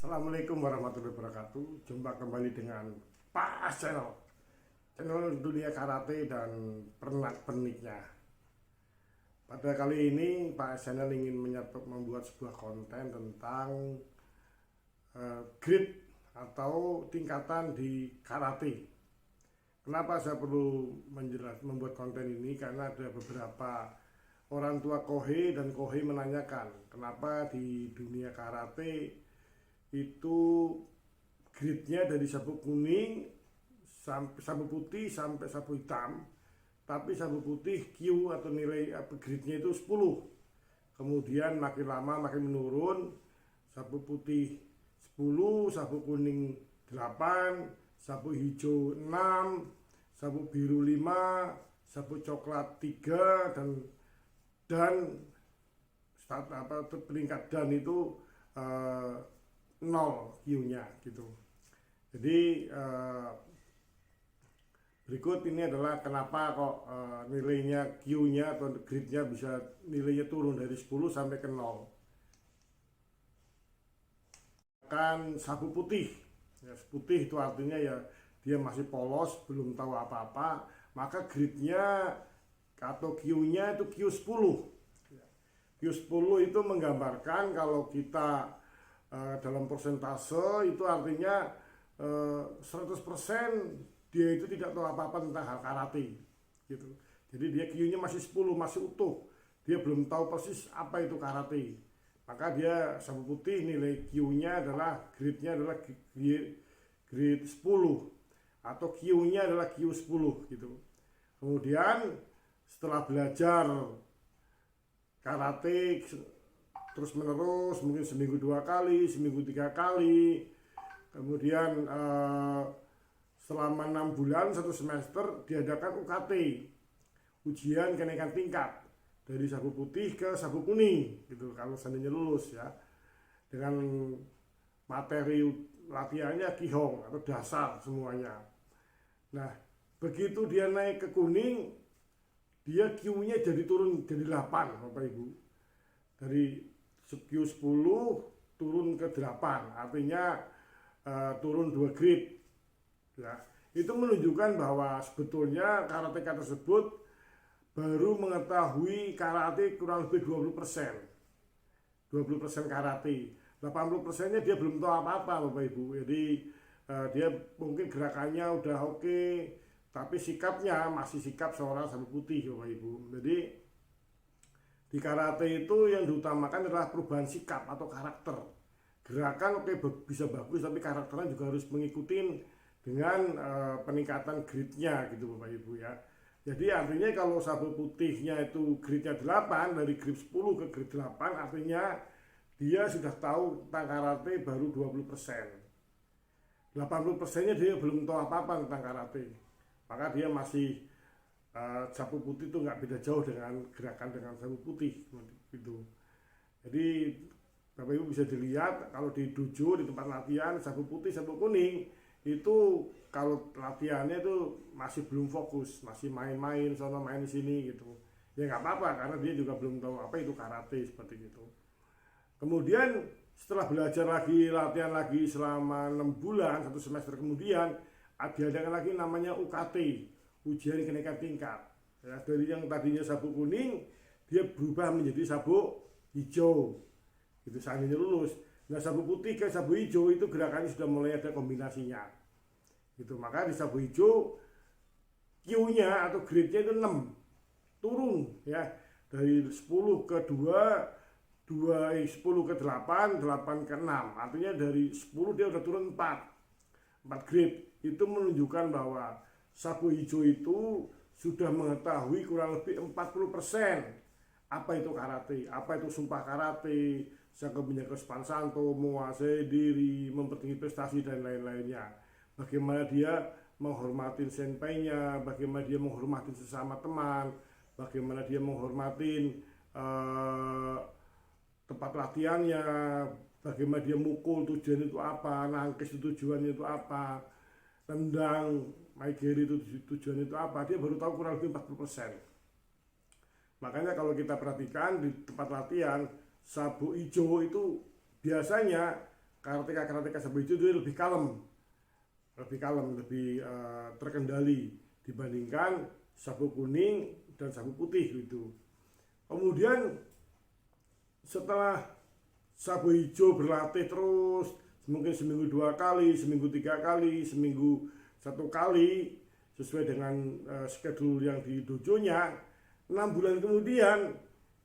Assalamualaikum warahmatullahi wabarakatuh. Jumpa kembali dengan Pak Channel, channel dunia karate dan pernak-perniknya. Pada kali ini Pak Channel ingin membuat sebuah konten tentang grade atau tingkatan di karate. Kenapa saya perlu membuat konten ini? Karena ada beberapa orang tua Kohei dan Kohei menanyakan kenapa di dunia karate itu grade-nya dari sabu kuning sampai sabu putih sampai sabu hitam, tapi sabu putih Q atau nilai grade-nya itu 10. Kemudian makin lama makin menurun, sabu putih 10, sabu kuning 8, sabu hijau 6, sabu biru 5, sabu coklat 3, dan peringkat dan itu 0 Q-nya gitu. Jadi berikut ini adalah kenapa kok nilainya Q-nya atau grade-nya bisa nilainya turun dari 10 sampai ke 0. Kan sabu putih. Ya, putih itu artinya ya dia masih polos, belum tahu apa-apa, maka grade-nya atau Q-nya itu Q10. Q10 itu menggambarkan kalau kita dalam persentase itu artinya 100% dia itu tidak tahu apa-apa tentang hal karate gitu. Jadi dia Q-nya masih 10, masih utuh. Dia belum tahu persis apa itu karate. Maka dia sabu putih nilai Q-nya adalah grade-nya adalah grade 10 atau Q-nya adalah Q10 gitu. Kemudian setelah belajar karate terus menerus, mungkin seminggu 2 kali, seminggu 3 kali, kemudian selama 6 bulan 1 semester diadakan UKT, ujian kenaikan tingkat dari sabu putih ke sabu kuning gitu kalau seandainya lulus ya, dengan materi latihannya Kihong atau dasar semuanya. Nah begitu dia naik ke kuning, dia Q-nya jadi turun jadi 8 Bapak Ibu, dari Q10 turun ke 8, artinya turun 2 grade ya. Itu menunjukkan bahwa sebetulnya karateka tersebut baru mengetahui karate kurang lebih 20% karate, 80%-nya dia belum tahu apa-apa Bapak Ibu. Jadi dia mungkin gerakannya udah oke, tapi sikapnya masih sikap seorang sabu putih Bapak Ibu. Jadi di karate itu yang diutamakan adalah perubahan sikap atau karakter. Gerakan oke bisa bagus, tapi karakternya juga harus mengikuti dengan peningkatan grade-nya gitu Bapak Ibu ya. Jadi artinya kalau sabu putihnya itu grade-nya 8, dari grade 10 ke grade 8, artinya dia sudah tahu tentang karate baru 20%. 80%-nya dia belum tahu apa-apa tentang karate. Maka dia masih sabu putih itu nggak beda jauh dengan gerakan dengan sabu putih gitu. Jadi Bapak Ibu bisa dilihat kalau di dojo, di tempat latihan sabu putih, sabu kuning itu kalau latihannya itu masih belum fokus, masih main-main sono main di sini gitu. Ya nggak apa-apa karena dia juga belum tahu apa itu karate seperti itu. Kemudian setelah belajar lagi, latihan lagi selama 6 bulan, 1 semester kemudian diadakan lagi namanya UKT, ujian kenaikan tingkat ya, dari yang tadinya sabu kuning dia berubah menjadi sabu hijau itu seandainya lulus. Nah sabu putih ke sabu hijau itu gerakannya sudah mulai ada kombinasinya gitu. Maka di sabu hijau Q-nya atau grade-nya itu 6, turun ya dari 10 ke 2, 10 ke 8, 8 ke 6, artinya dari 10 dia udah turun 4 grade. Itu menunjukkan bahwa sabu hijau itu sudah mengetahui kurang lebih 40% apa itu karate, apa itu sumpah karate, Sangka Binjaka Spansanto, menguasai diri, mempertinggi prestasi dan lain-lainnya. Bagaimana dia menghormati senpainya, bagaimana dia menghormati sesama teman, bagaimana dia menghormati tempat latihannya, bagaimana dia mukul tujuan itu apa, nangkis tujuannya itu apa, tendang maigeri itu tujuan itu apa, dia baru tahu kurang lebih 40%. Makanya kalau kita perhatikan di tempat latihan sabu hijau itu biasanya karateka sabu hijau itu lebih kalem, lebih terkendali dibandingkan sabu kuning dan sabu putih gitu. Kemudian setelah sabu hijau berlatih terus, mungkin seminggu 2 kali, seminggu 3 kali, seminggu 1 kali, sesuai dengan schedule yang di dojonya, 6 bulan kemudian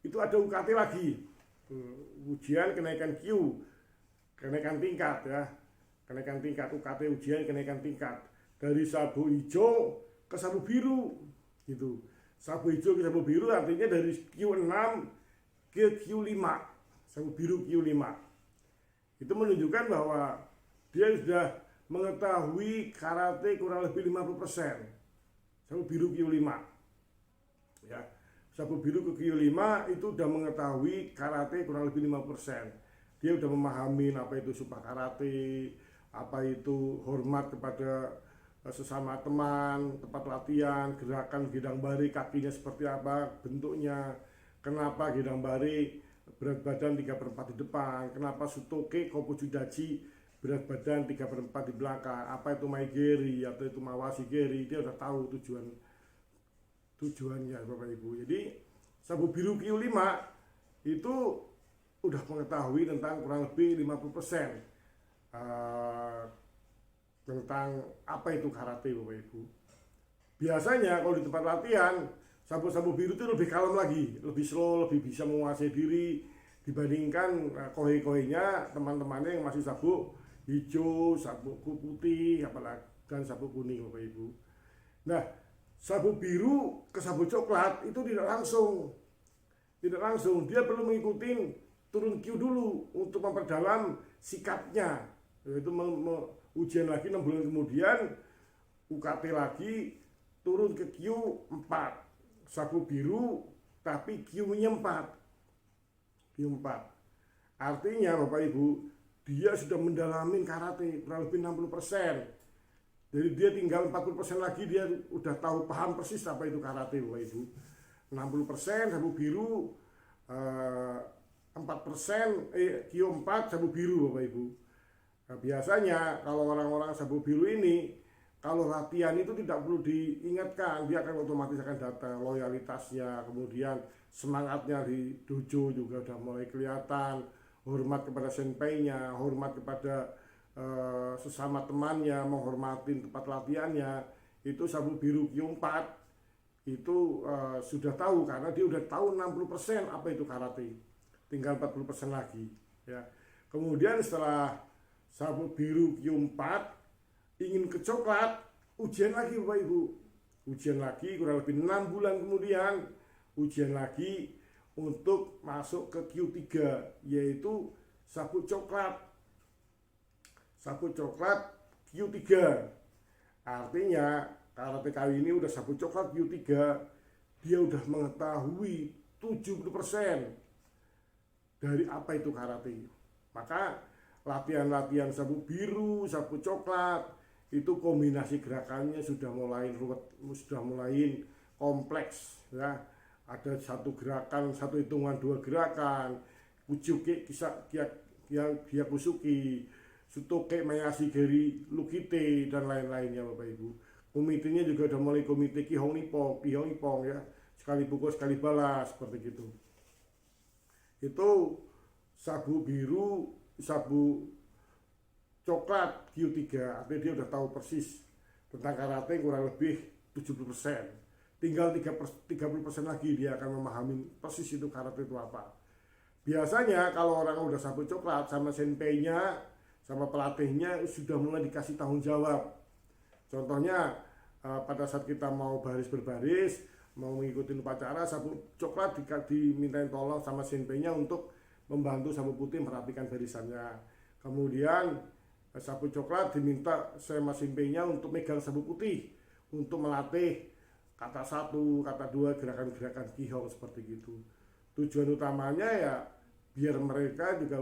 itu ada UKT lagi, ujian kenaikan Q, kenaikan tingkat ya, kenaikan tingkat UKT, ujian kenaikan tingkat dari sabu hijau ke sabu biru gitu. Sabu hijau ke sabu biru artinya dari Q6 ke Q5, sabu biru Q5. Itu menunjukkan bahwa dia sudah mengetahui karate kurang lebih 50%. Sabu biru Q5 ya, sabu biru ke Q5 itu sudah mengetahui karate kurang lebih 50%. Dia sudah memahami apa itu supa karate, apa itu hormat kepada sesama teman, tempat latihan, gerakan gendang bari, kakinya seperti apa bentuknya, kenapa gendang bari berat badan 3/4 di depan, kenapa sutoke kopujudachi berat badan 3/4 di belakang, apa itu maigeri atau itu mawashi geri, dia udah tahu tujuannya Bapak Ibu. Jadi sabu biru Q5 itu udah mengetahui tentang kurang lebih 50% tentang apa itu karate Bapak Ibu. Biasanya kalau di tempat latihan sabu-sabu biru itu lebih kalem lagi, lebih slow, lebih bisa menguasai diri dibandingkan kohei-koheinya teman-temannya yang masih sabu hijau, sabu putih, apalagi dan sabu kuning Bapak Ibu. Nah, sabu biru ke sabu coklat itu tidak langsung, dia perlu mengikuti turun Q dulu untuk memperdalam sikapnya, yaitu ujian lagi 6 bulan kemudian, UKT lagi, turun ke Q4, sabu biru tapi Q-nya 4. Artinya Bapak Ibu, dia sudah mendalamin karate kurang lebih 60%. Jadi dia tinggal 40% lagi, dia udah tahu, paham persis apa itu karate Bapak Ibu. 60% sabu biru, 4% Q4 sabu biru Bapak Ibu. Nah, biasanya kalau orang-orang sabu biru ini, kalau latihan itu tidak perlu diingatkan, dia akan otomatis akan datang, loyalitasnya, kemudian semangatnya di dojo juga udah mulai kelihatan, hormat kepada senpainya, hormat kepada sesama temannya, menghormati tempat latihannya. Itu sabu biru Q4 itu sudah tahu, karena dia udah tahu 60% apa itu karate, tinggal 40% lagi ya. Kemudian setelah sabu biru Q4 ingin ke coklat, ujian lagi Bapak Ibu, ujian lagi kurang lebih 6 bulan kemudian, ujian lagi untuk masuk ke Q3, yaitu sabu coklat Q3. Artinya karate kali ini udah sabu coklat Q3, dia udah mengetahui 70% dari apa itu karate. Maka latihan-latihan sabu biru, sabu coklat itu kombinasi gerakannya sudah mulai ruwet, sudah mulai kompleks ya. Ada satu gerakan, satu hitungan 2 gerakan, ujuke Gyakusuki, sutoke mayashi geri lukite, dan lain-lainnya Bapak Ibu. Komitenya juga udah mulai komite Kihong Nippon ya, sekali pukul sekali balas seperti gitu. Itu sabu biru, sabu coklat Q3, artinya dia udah tahu persis tentang karate kurang lebih 70%. Tinggal 30% lagi dia akan memahami persis itu karate itu apa. Biasanya kalau orang udah sabu coklat, sama senpainya, sama pelatihnya sudah mulai dikasih tanggung jawab. Contohnya pada saat kita mau baris berbaris, mau mengikuti upacara, sabu coklat dimintain tolong sama senpainya untuk membantu sabu putih merapikan barisannya. Kemudian sabu coklat diminta sama senpainya untuk megang sabu putih, untuk melatih kata 1, kata 2, gerakan-gerakan Kihong seperti gitu. Tujuan utamanya ya biar mereka juga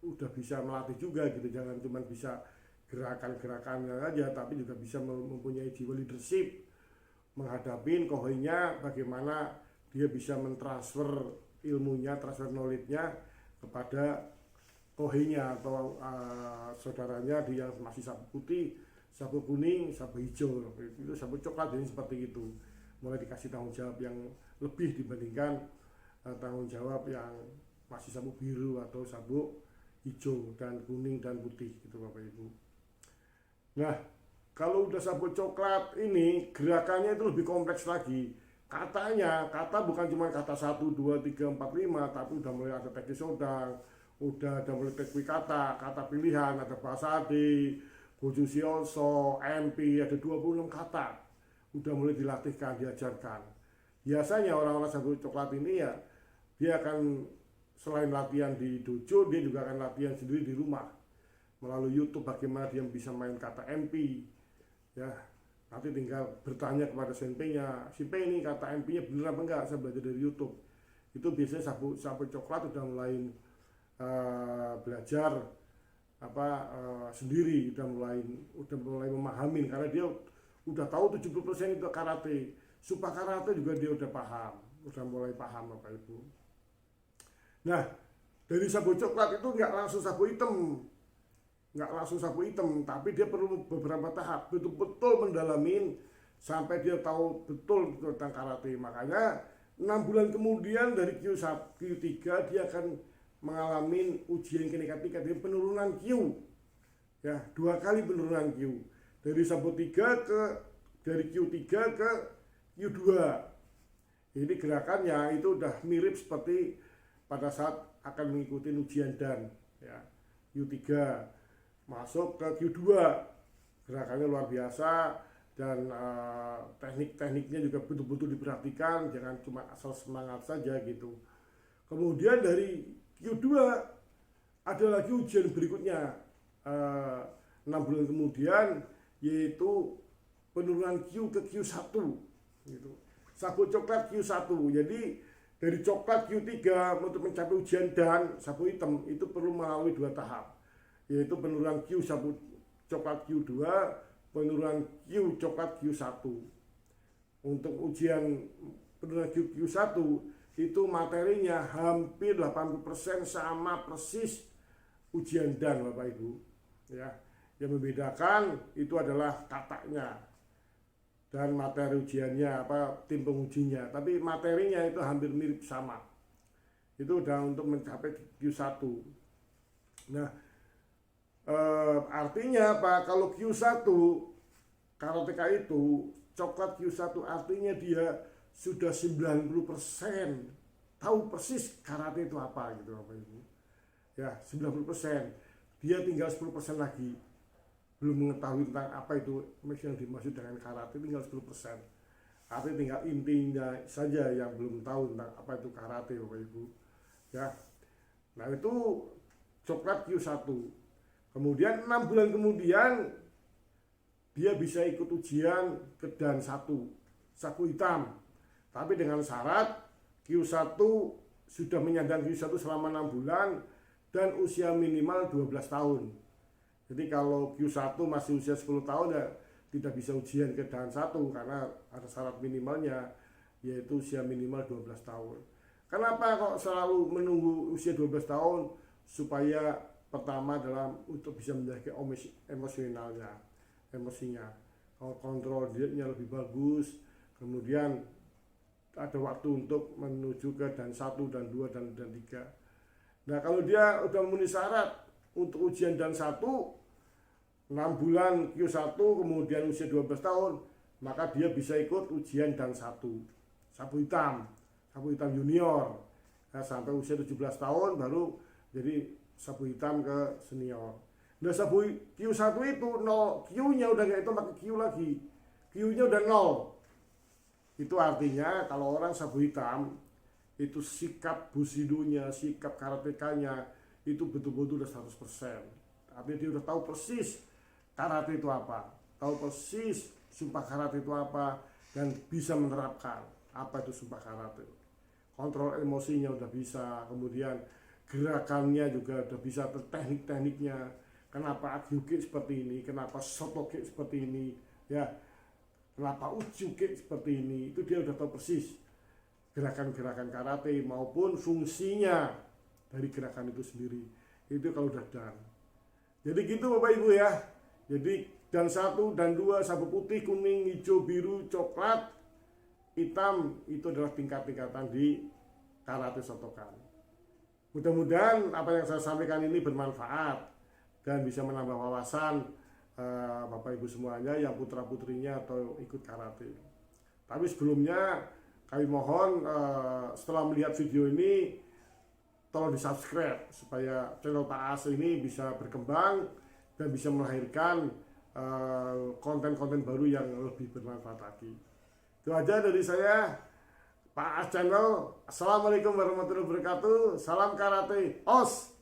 udah bisa melatih juga gitu, jangan cuma bisa gerakan-gerakannya aja, tapi juga bisa mempunyai jiwa leadership, menghadapi koheinya, bagaimana dia bisa mentransfer ilmunya, transfer knowledge-nya kepada koheinya atau saudaranya dia masih sabu putih, sabu kuning, sabu hijau, itu sabu coklat, jadi seperti itu. Mulai dikasih tanggung jawab yang lebih dibandingkan tanggung jawab yang masih sabu biru atau sabu hijau dan kuning dan putih gitu Bapak Ibu. Nah, kalau udah sabu coklat ini gerakannya itu lebih kompleks lagi. Kata bukan cuma kata 1, 2, 3, 4, 5, tapi udah mulai ada teknis sodang, udah ada mulai teknik kata pilihan, ada bahasa adi, bojo sioso, MP, ada 26 kata. Udah mulai dilatihkan, diajarkan. Biasanya orang-orang sabu coklat ini ya, dia akan selain latihan di dojo, dia juga akan latihan sendiri di rumah. Melalui YouTube bagaimana dia bisa main kata MP. Ya, nanti tinggal bertanya kepada SMP-nya, si P ini kata MP-nya bener apa enggak, saya belajar dari YouTube. Itu biasanya sabu coklat udah mulai belajar sendiri, udah mulai memahami karena dia udah tahu 70% itu karate. Supa karate juga dia udah paham, udah mulai paham Bapak Ibu. Nah, dari sabu coklat itu nggak langsung sabu hitam, tapi dia perlu beberapa tahap, betul-betul mendalamin sampai dia tahu betul tentang karate. Makanya 6 bulan kemudian dari Q3 dia akan mengalami ujian kinematika, dia penurunan Q, ya 2 kali penurunan Q dari Q3 ke Q2. Ini gerakannya itu udah mirip seperti pada saat akan mengikuti ujian dan ya Q3 masuk ke Q2, gerakannya luar biasa dan teknik-tekniknya juga betul-betul diperhatikan, jangan cuma asal semangat saja gitu. Kemudian dari Q2 ada lagi ujian berikutnya 6 bulan kemudian, yaitu penurunan Q ke Q1 gitu. Sabu coklat Q1, jadi dari coklat Q3 untuk mencapai ujian dan sabu hitam itu perlu melalui 2 tahap, yaitu penurunan Q sabu coklat Q2, penurunan Q coklat Q1. Untuk ujian penurunan Q1 itu materinya hampir 80% sama persis ujian dan Bapak Ibu. Ya, yang membedakan itu adalah katanya dan materi ujiannya, tim pengujinya, tapi materinya itu hampir mirip sama. Itu udah untuk mencapai Q1. Nah, artinya apa? Kalau Q1 karateka itu coklat Q1 artinya dia sudah 90% tahu persis karate itu apa gitu Bapak Ibu. Ya, 90%. Dia tinggal 10% lagi belum mengetahui tentang apa itu yang dimaksud dengan karate, tinggal 10%. Artinya tinggal intinya saja yang belum tahu tentang apa itu karate Bapak Ibu. Ya. Nah, itu coklat Q1. Kemudian 6 bulan kemudian dia bisa ikut ujian ke dan 1, sabu hitam. Tapi dengan syarat Q1 sudah menyandang Q1 selama 6 bulan dan usia minimal 12 tahun. Jadi kalau Q1 masih usia 10 tahun ya tidak bisa ujian ke dan 1 karena ada syarat minimalnya, yaitu usia minimal 12 tahun. Kenapa kok selalu menunggu usia 12 tahun? Supaya pertama adalah untuk bisa menjaga emosinya, kontrol dietnya lebih bagus, kemudian ada waktu untuk menuju ke dan 1, dan 2, dan 3. Nah, kalau dia udah memenuhi syarat untuk ujian dan 1, 6 bulan Q1 kemudian usia 12 tahun, maka dia bisa ikut ujian dan 1, sabu hitam junior. Nah, sampai usia 17 tahun baru jadi sabu hitam ke senior. Nah, sabu Q1 itu 0, Q-nya udah nggak itu pakai Q lagi, Q-nya udah 0. Itu artinya kalau orang sabu hitam itu sikap bushidonya, sikap karatekanya itu betul-betul udah 100%. Artinya dia udah tahu persis karate itu apa, tahu persis sumpah karate itu apa, dan bisa menerapkan apa itu sumpah karate. Kontrol emosinya udah bisa, kemudian gerakannya juga udah bisa, teknik-tekniknya, kenapa agyuki seperti ini, kenapa sotoki seperti ini, ya, kenapa ujuki seperti ini, itu dia udah tahu persis gerakan-gerakan karate maupun fungsinya dari gerakan itu sendiri. itu kalau udah done. Jadi gitu Bapak Ibu ya. Jadi dan 1 dan 2 sabuk putih, kuning, hijau, biru, coklat, hitam itu adalah tingkat-tingkatan di karate Shotokan. Mudah-mudahan apa yang saya sampaikan ini bermanfaat dan bisa menambah wawasan Bapak Ibu semuanya yang putra-putrinya atau ikut karate. Tapi sebelumnya kami mohon setelah melihat video ini tolong di subscribe supaya channel Pak As ini bisa berkembang dan bisa melahirkan konten-konten baru yang lebih bermanfaat lagi. Itu aja dari saya, Pak As Channel. Assalamualaikum warahmatullahi wabarakatuh. Salam karate, os.